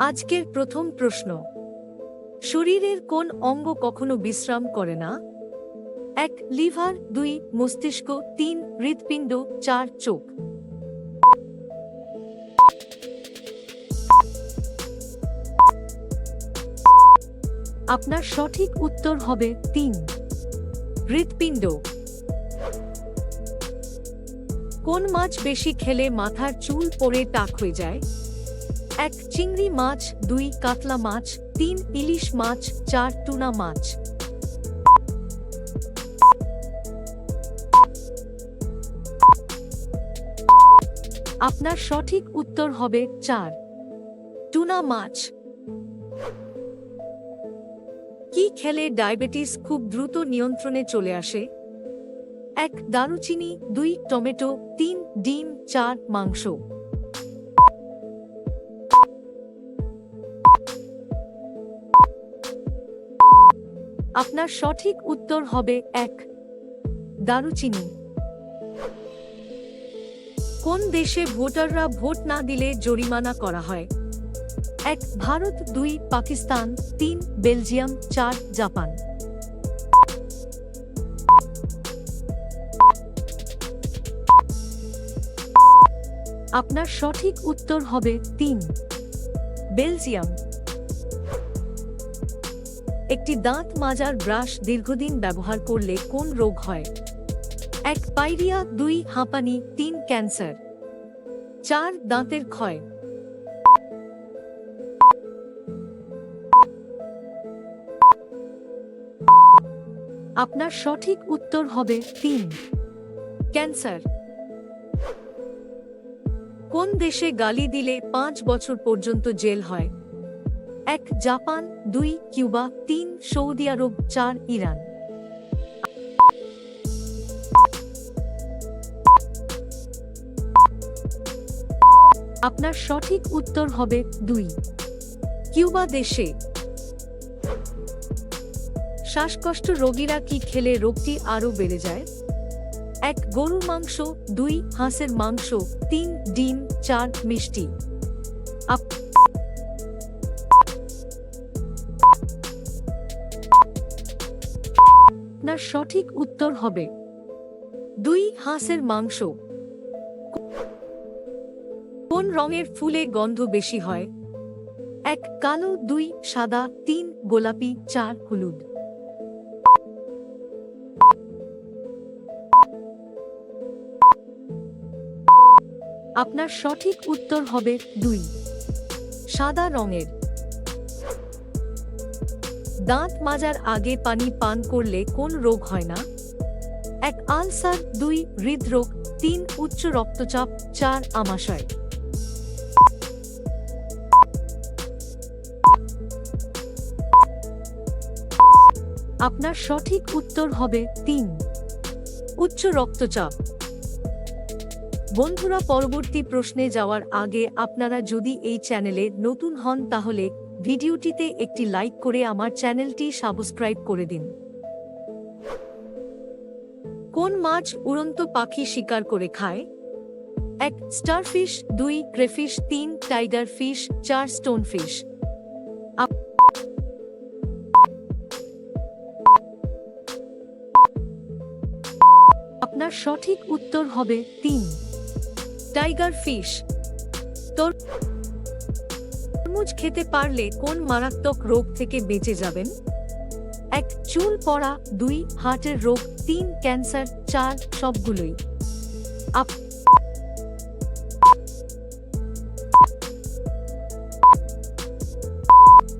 আজকের প্রথম প্রশ্ন, শরীরের কোন অঙ্গ কখনো বিশ্রাম করে না? 1 লিভার, 2 মস্তিষ্ক, 3 হৃৎপিণ্ড, 4 চোখ। আপনার সঠিক উত্তর হবে 3 হৃৎপিণ্ড। কোন মাছ বেশি খেলে মাথার চুল পড়ে টাক হয়ে যায়? 1 চিংড়ি মাছ, 2 কাতলা মাছ, 3 ইলিশ মাছ, 4 টুনা মাছ। আপনার সঠিক উত্তর হবে 4 টুনা মাছ। কি খেলে ডায়াবেটিস খুব দ্রুত নিয়ন্ত্রণে চলে আসে? 1 দারুচিনি, 2 টমেটো, 3 ডিম, 4 মাংস। আপনার সঠিক উত্তর হবে 1 দারুচিনি। কোন দেশে ভোটাররা ভোট না দিলে জরিমানা করা হয়? 1 ভারত, 2 পাকিস্তান, 3 বেলজিয়াম, 4 জাপান। আপনার সঠিক উত্তর হবে 3 বেলজিয়াম। একটি দাঁত মাজার ব্রাশ দীর্ঘদিন ব্যবহার করলে কোন রোগ হয়? 1 পাইরিয়া, 2 হাঁপানি, 3 ক্যান্সার, 4 দাঁতের ক্ষয়। আপনার সঠিক উত্তর হবে 3 ক্যান্সার। কোন দেশে গালি দিলে 5 বছর পর্যন্ত জেল হয়? 1 জাপান, 2 কিউবা, 3 সৌদি আরব, 4 ইরান। আপনার সঠিক উত্তর হবে 2 কিউবা দেশে। শ্বাসকষ্ট রোগীরা কি খেলে রোগটি আরও বেড়ে যায়? 1 গরুর মাংস, 2 হাঁসের মাংস, 3 ডিম, 4 মিষ্টি। আপনার সঠিক উত্তর হবে 2 হাঁসের মাংস। কোন রঙের ফুলে গন্ধ বেশি হয়? 1 কালো, 2 সাদা, 3 গোলাপি, 4 হলুদ। আপনার সঠিক উত্তর হবে 2 সাদা রঙের। দাঁত মাজার আগে পানি পান করলে কোন রোগ হয় না? 1 আলসার, 2 হৃদরোগ, 3 উচ্চ রক্তচাপ, 4 আমাশয়। আপনার সঠিক উত্তর হবে 3 উচ্চ রক্তচাপ। বন্ধুরা, পরবর্তী প্রশ্নে যাওয়ার আগে আপনারা যদি এই চ্যানেলে নতুন হন তাহলে ভিডিওটিতে একটি লাইক করে আমার চ্যানেলটি সাবস্ক্রাইব করে দিন। কোন মাছ উড়ন্ত পাখি শিকার করে খায়? 1 starfish, 2 crayfish, 3 tiger fish, 4 stonefish. আপনার সঠিক উত্তর হবে 3 টাইগার ফিশ। তরমুজ খেতে পারলে কোন মারাত্মক রোগ থেকে বেঁচে যাবেন? 1 চুল পড়া, 2 হার্টের রোগ, 3 ক্যান্সার, 4 সবগুলোই।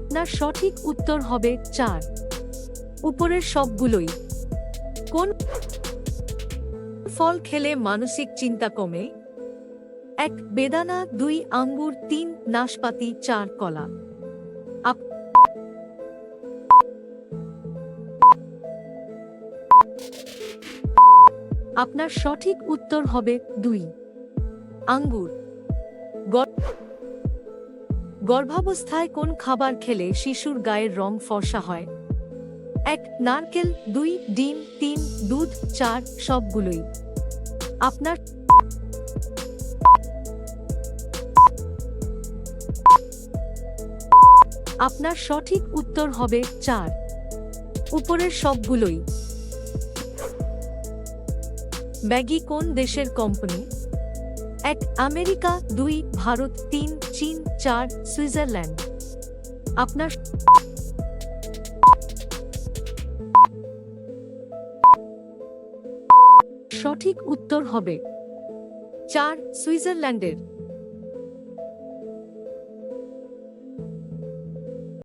আপনার সঠিক উত্তর হবে 4 উপরের সবগুলোই। কোন ফল খেলে মানসিক চিন্তা কমে? 1 বেদানা, 2 আঙ্গুর, 3 নাশপাতি, 4 কলা। আপনার সঠিক উত্তর হবে 2 আঙ্গুর। গর্ভাবস্থায় কোন খাবার খেলে শিশুর গায়ের রং ফর্সা হয়? 1 নারকেল, 2 ডিম, 3 দুধ, 4 সবগুলোই। আপনার আপনার সঠিক উত্তর হবে 4। উপরের সবগুলোই। ম্যাগি কোন দেশের কোম্পানি? 1 আমেরিকা, 2 ভারত, 3 চীন, 4 সুইজারল্যান্ড। আপনার সঠিক উত্তর হবে 4 সুইজারল্যান্ডের।